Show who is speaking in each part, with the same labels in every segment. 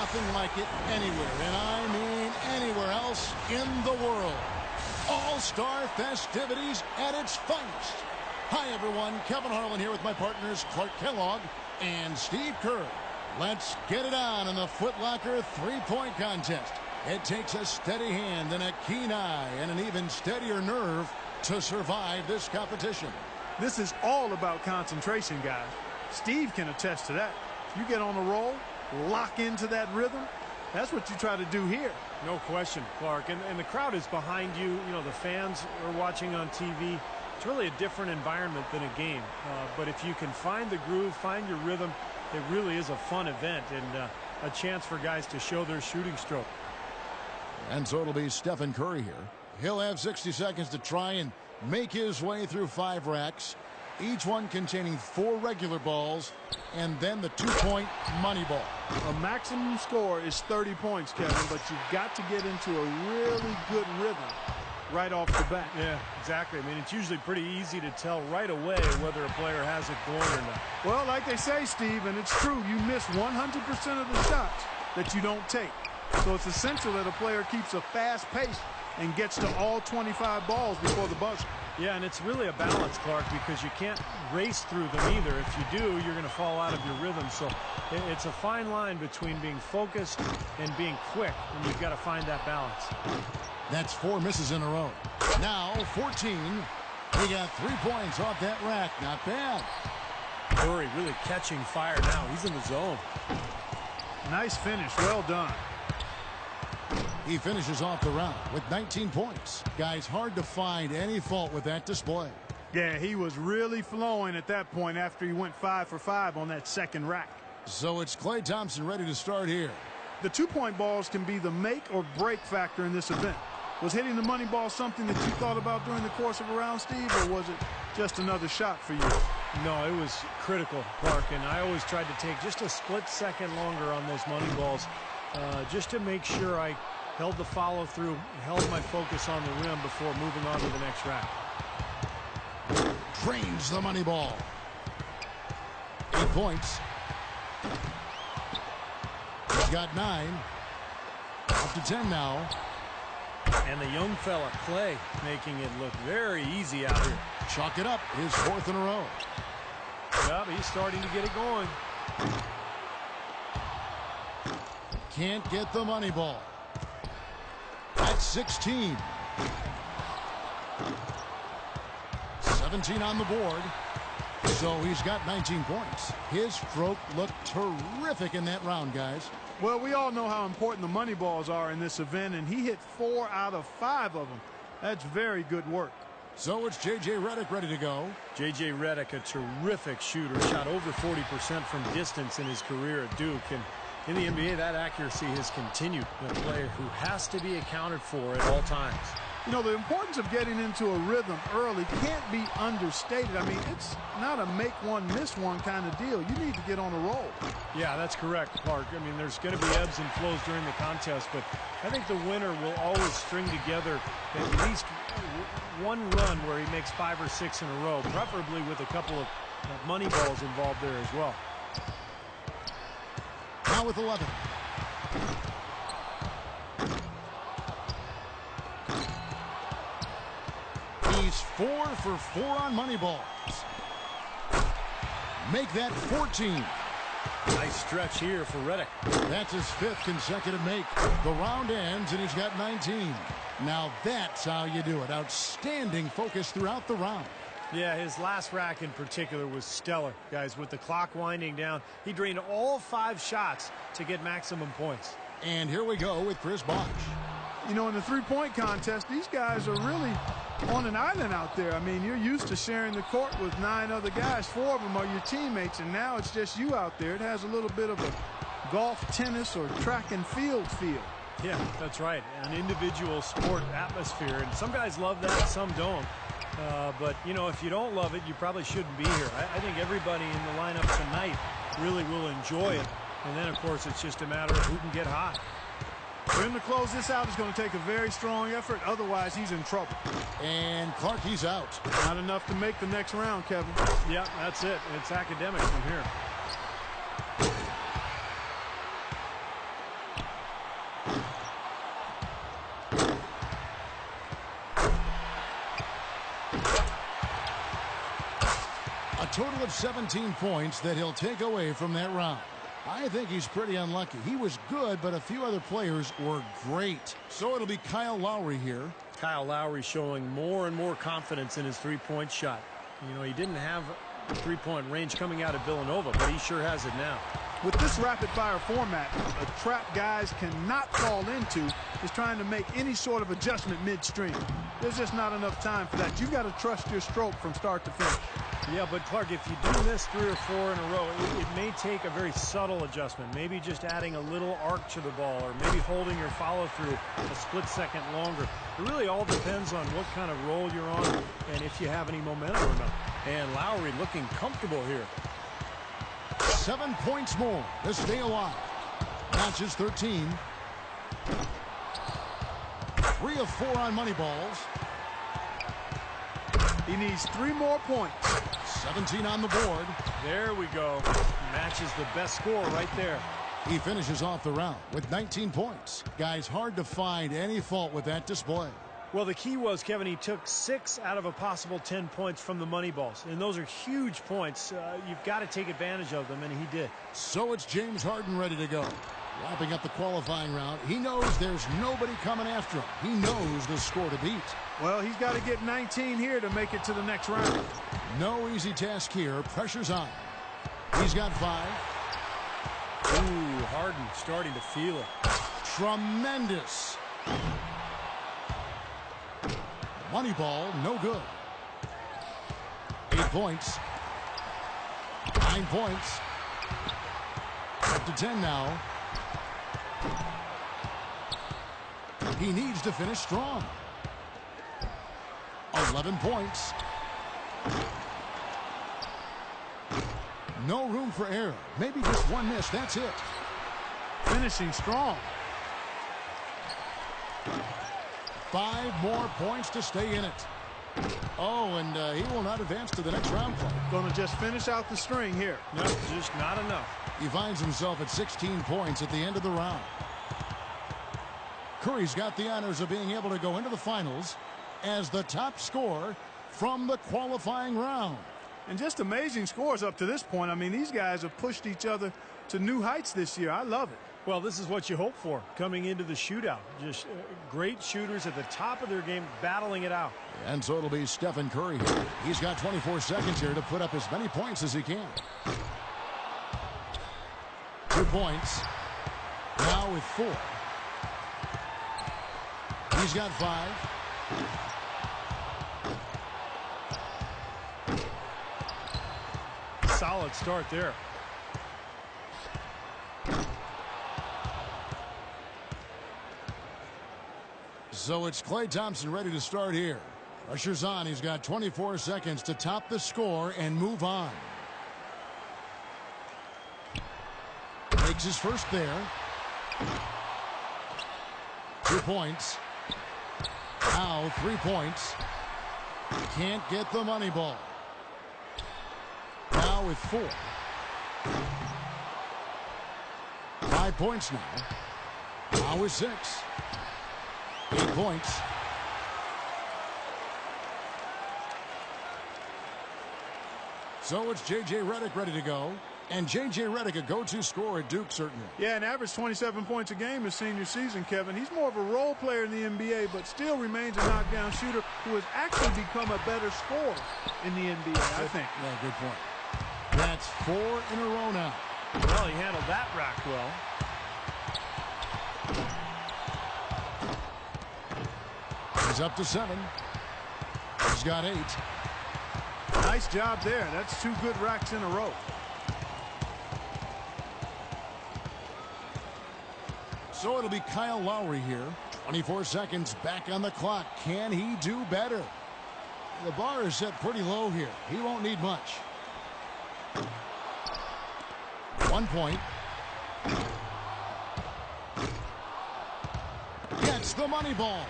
Speaker 1: nothing like it anywhere, and I mean anywhere else in the world. All-star festivities at its finest. Hi, everyone. Kevin Harlan here with my partners Clark Kellogg and Steve Kerr. Let's get it on in the Foot Locker three-point contest. It takes a steady hand and a keen eye and an even steadier nerve to survive this competition.
Speaker 2: This is all about concentration, guys. Steve can attest to that. You get on a roll, lock into that rhythm. That's what you try to do here.
Speaker 3: No question, Clark. And the crowd is behind you. You know, the fans are watching on TV. It's really a different environment than a game. But if you can find the groove, find your rhythm, it really is a fun event and a chance for guys to show their shooting stroke.
Speaker 1: And so it'll be Stephen Curry here. He'll have 60 seconds to try and make his way through 5 racks, each one containing 4 regular balls, and then the 2-point money ball.
Speaker 2: A maximum score is 30 points, Kevin, but you've got to get into a really good rhythm right off the bat.
Speaker 3: Yeah, exactly. I mean, it's usually pretty easy to tell right away whether a player has it going or not.
Speaker 2: Well, like they say, Steve, and it's true, you miss 100% of the shots that you don't take. So it's essential that a player keeps a fast pace and gets to all 25 balls before the buzzer.
Speaker 3: Yeah, and it's really a balance, Clark, because you can't race through them either. If you do, you're going to fall out of your rhythm. So it's a fine line between being focused and being quick, and you've got to find that balance.
Speaker 1: That's 4 misses in a row. Now 14. He got 3 points off that rack. Not bad.
Speaker 3: Curry really catching fire now. He's in the zone.
Speaker 2: Nice finish. Well done.
Speaker 1: He finishes off the round with 19 points. Guys, hard to find any fault with that display.
Speaker 2: Yeah, he was really flowing at that point after he went 5 for 5 on that second rack.
Speaker 1: So it's Klay Thompson ready to start here.
Speaker 2: The 2-point balls can be the make or break factor in this event. Was hitting the money ball something that you thought about during the course of a round, Steve, or was it just another shot for you?
Speaker 3: No, it was critical, Clark, and I always tried to take just a split second longer on those money balls just to make sure I held the follow-through, held my focus on the rim before moving on to the next rack.
Speaker 1: Drains the money ball. 8 points. He's got 9. Up to 10 now.
Speaker 3: And the young fella, Klay, making it look very easy out here.
Speaker 1: Chalk it up. His 4th in a row.
Speaker 3: Yep, he's starting to get it going.
Speaker 1: Can't get the money ball. That's 16. 17 on the board. So he's got 19 points. His stroke looked terrific in that round, guys.
Speaker 2: Well, we all know how important the money balls are in this event, and he hit 4 out of 5 of them. That's very good work.
Speaker 1: So it's J.J. Redick ready to go.
Speaker 3: J.J. Redick, a terrific shooter, shot over 40% from distance in his career at Duke. And in the NBA, that accuracy has continued. A player who has to be accounted for at all times.
Speaker 2: You know, the importance of getting into a rhythm early can't be understated. I mean, it's not a make one, miss one kind of deal. You need to get on a roll.
Speaker 3: Yeah, that's correct, Clark. I mean, there's going to be ebbs and flows during the contest, but I think the winner will always string together at least one run where he makes 5 or 6 in a row, preferably with a couple of money balls involved there as well.
Speaker 1: Now with 11. He's 4 for 4 on money balls. Make that 14.
Speaker 3: Nice stretch here for Redick.
Speaker 1: That's his 5th consecutive make. The round ends and he's got 19. Now that's how you do it. Outstanding focus throughout the round.
Speaker 3: Yeah, his last rack in particular was stellar, guys. With the clock winding down, he drained all 5 shots to get maximum points.
Speaker 1: And here we go with Chris Bosh.
Speaker 2: You know, in the three-point contest, these guys are really on an island out there. I mean, you're used to sharing the court with 9 other guys. 4 of them are your teammates, and now it's just you out there. It has a little bit of a golf, tennis, or track and field feel.
Speaker 3: Yeah, that's right. An individual sport atmosphere, and some guys love that, some don't. But, you know, if you don't love it, you probably shouldn't be here. I think everybody in the lineup tonight really will enjoy it. And then, of course, it's just a matter of who can get hot.
Speaker 2: For him to close this out is going to take a very strong effort. Otherwise, he's in trouble.
Speaker 1: And Clark, he's out.
Speaker 2: Not enough to make the next round, Kevin.
Speaker 3: Yeah, that's it. It's academic from here.
Speaker 1: A total of 17 points that he'll take away from that round. I think he's pretty unlucky. He was good, but a few other players were great. So it'll be Kyle Lowry here.
Speaker 3: Kyle Lowry showing more and more confidence in his three-point shot. You know, he didn't have three-point range coming out of Villanova, but he sure has it now.
Speaker 2: With this rapid-fire format, a trap guys cannot fall into is trying to make any sort of adjustment midstream. There's just not enough time for that. You've got to trust your stroke from start to finish.
Speaker 3: Yeah, but Clark, if you do this 3 or 4 in a row, it may take a very subtle adjustment. Maybe just adding a little arc to the ball, or maybe holding your follow-through a split second longer. It really all depends on what kind of roll you're on and if you have any momentum or not. And Lowry looking comfortable here.
Speaker 1: 7 points more to stay alive. Matches 13. 3 of 4 on money balls.
Speaker 2: He needs 3 more points.
Speaker 1: 17 on the board.
Speaker 3: There we go. Matches the best score right there.
Speaker 1: He finishes off the round with 19 points. Guys, hard to find any fault with that display.
Speaker 3: Well, the key was, Kevin, he took 6 out of a possible 10 points from the money balls. And those are huge points. You've got to take advantage of them, and he did.
Speaker 1: So it's James Harden ready to go. Wrapping up the qualifying round, he knows there's nobody coming after him. He knows the score to beat.
Speaker 2: Well, he's got to get 19 here to make it to the next round.
Speaker 1: No easy task here. Pressure's on. He's got 5.
Speaker 3: Ooh, Harden starting to feel it.
Speaker 1: Tremendous. Money ball, no good. 8 points. 9 points. Up to 10 now. He needs to finish strong. 11 points. No room for error. Maybe just one miss. That's it.
Speaker 2: Finishing strong.
Speaker 1: 5 more points to stay in it. Oh, and he will not advance to the next round play.
Speaker 2: Going to just finish out the string here.
Speaker 3: No, just not enough.
Speaker 1: He finds himself at 16 points at the end of the round. Curry's got the honors of being able to go into the finals as the top scorer from the qualifying round.
Speaker 2: And just amazing scores up to this point. I mean, these guys have pushed each other to new heights this year. I love it.
Speaker 3: Well, this is what you hope for coming into the shootout. Just great shooters at the top of their game, battling it out.
Speaker 1: And so it'll be Stephen Curry here. He's got 24 seconds here to put up as many points as he can. 2 points. Now with 4. He's got 5.
Speaker 3: Solid start there.
Speaker 1: So it's Klay Thompson ready to start here. Pressure's on. He's got 24 seconds to top the score and move on. Makes his first there. 2 points. Now 3 points. Can't get the money ball. Now with 4. 5 points now. Now with 6. 8 points. So it's J.J. Redick ready to go. And J.J. Redick, a go-to scorer at Duke, certainly.
Speaker 2: Yeah, an average 27 points a game his senior season, Kevin. He's more of a role player in the NBA, but still remains a knockdown shooter who has actually become a better scorer in the NBA, I think.
Speaker 1: Yeah, good point. That's 4 in a row now.
Speaker 3: Well, he handled that rack well.
Speaker 1: He's up to 7. He's got 8.
Speaker 2: Nice job there. That's 2 good racks in a row.
Speaker 1: So it'll be Kyle Lowry here. 24 seconds back on the clock. Can he do better? The bar is set pretty low here. He won't need much. 1 point. Gets the money ball.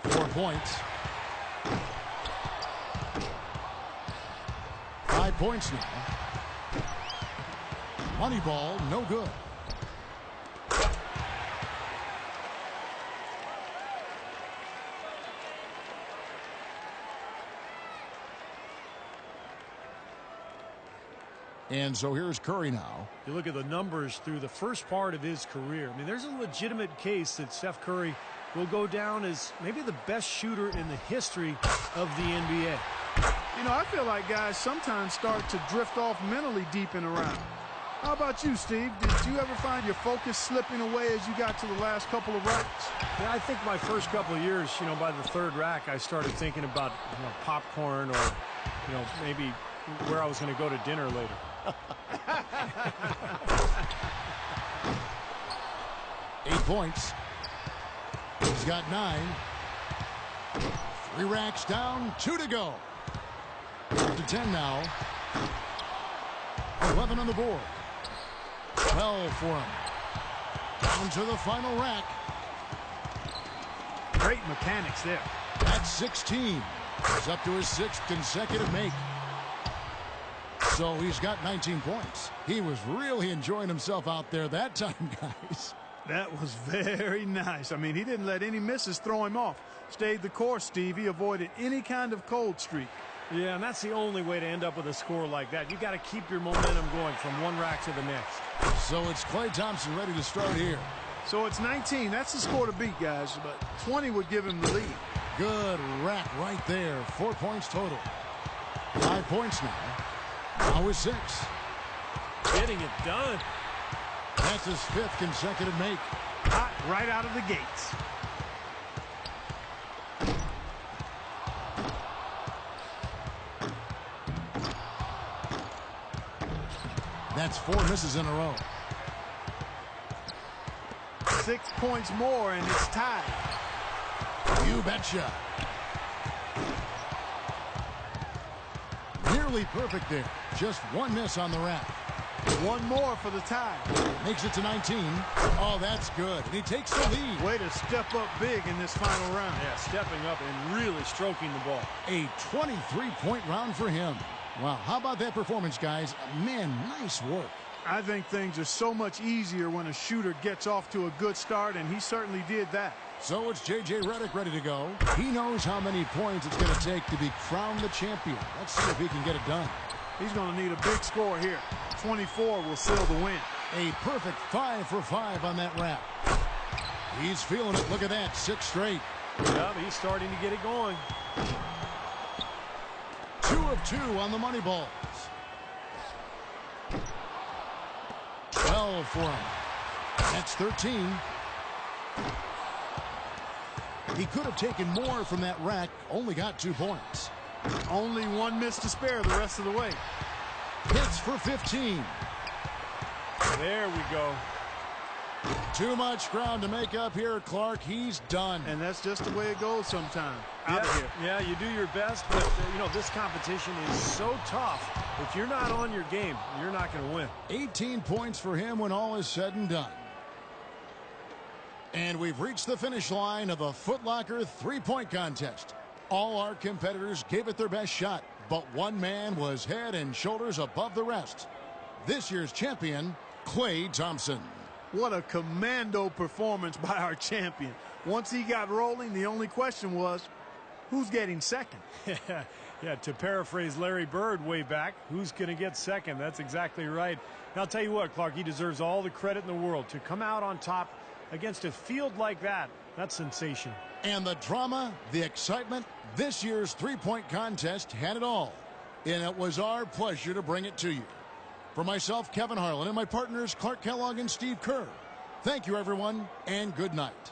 Speaker 1: 4 points. 5 points now. Money ball, no good. And so here's Curry now.
Speaker 3: You look at the numbers through the first part of his career. I mean, there's a legitimate case that Steph Curry will go down as maybe the best shooter in the history of the NBA.
Speaker 2: You know, I feel like guys sometimes start to drift off mentally deep in a round. How about you, Steve? Did you ever find your focus slipping away as you got to the last couple of racks?
Speaker 3: Yeah, I think my first couple of years, by the third rack, I started thinking about popcorn or, maybe where I was going to go to dinner later.
Speaker 1: 8 points. He's got 9. 3 racks down, 2 to go. Up to 10 now. 11 on the board. 12 for him. Down to the final rack.
Speaker 2: Great mechanics there.
Speaker 1: That's 16. He's up to his 6th consecutive make. So he's got 19 points. He was really enjoying himself out there that time, guys.
Speaker 2: That was very nice. I mean, he didn't let any misses throw him off. Stayed the course, Steve. He avoided any kind of cold streak.
Speaker 3: Yeah, and that's the only way to end up with a score like that. You got to keep your momentum going from one rack to the next.
Speaker 1: So it's Klay Thompson ready to start here.
Speaker 2: So it's 19. That's the score to beat, guys. But 20 would give him the lead.
Speaker 1: Good rack right there. 4 points total. 5 points now. Now is 6.
Speaker 3: Getting it done.
Speaker 1: That's his 5th consecutive make.
Speaker 2: Hot right out of the gates.
Speaker 1: That's 4 misses in a row.
Speaker 2: 6 points more, and it's tied.
Speaker 1: You betcha. Nearly perfect there. Just 1 miss on the rack.
Speaker 2: 1 more for the tie.
Speaker 1: Makes it to 19. Oh, that's good. And he takes the lead.
Speaker 2: Way to step up big in this final round.
Speaker 3: Yeah, stepping up and really stroking the ball.
Speaker 1: A 23-point round for him. Wow, how about that performance, guys? Man, nice work.
Speaker 2: I think things are so much easier when a shooter gets off to a good start, and he certainly did that.
Speaker 1: So it's J.J. Redick ready to go. He knows how many points it's going to take to be crowned the champion. Let's see if he can get it done.
Speaker 2: He's going to need a big score here. 24 will seal the win.
Speaker 1: A perfect 5 for 5 on that wrap. He's feeling it. Look at that. 6 straight.
Speaker 3: Yeah, he's starting to get it going.
Speaker 1: 2 of 2 on the money balls. 12 for him. That's 13. He could have taken more from that rack. Only got 2 points.
Speaker 2: Only 1 miss to spare the rest of the way.
Speaker 1: Hits for 15.
Speaker 3: There we go.
Speaker 1: Too much ground to make up here, Clark. He's done.
Speaker 2: And that's just the way it goes sometimes. Out
Speaker 3: Yeah,
Speaker 2: of here.
Speaker 3: yeah, you do your best, but, this competition is so tough. If you're not on your game, you're not going to win.
Speaker 1: 18 points for him when all is said and done. And we've reached the finish line of the Foot Locker 3-point contest. All our competitors gave it their best shot, but one man was head and shoulders above the rest. This year's champion, Klay Thompson.
Speaker 2: What a commando performance by our champion. Once he got rolling, the only question was, who's getting second?
Speaker 3: Yeah, to paraphrase Larry Bird way back, who's going to get second? That's exactly right. And I'll tell you what, Clark, he deserves all the credit in the world. To come out on top against a field like that, that's sensational.
Speaker 1: And the drama, the excitement, this year's 3-point contest had it all. And it was our pleasure to bring it to you. For myself, Kevin Harlan, and my partners, Clark Kellogg and Steve Kerr, thank you, everyone, and good night.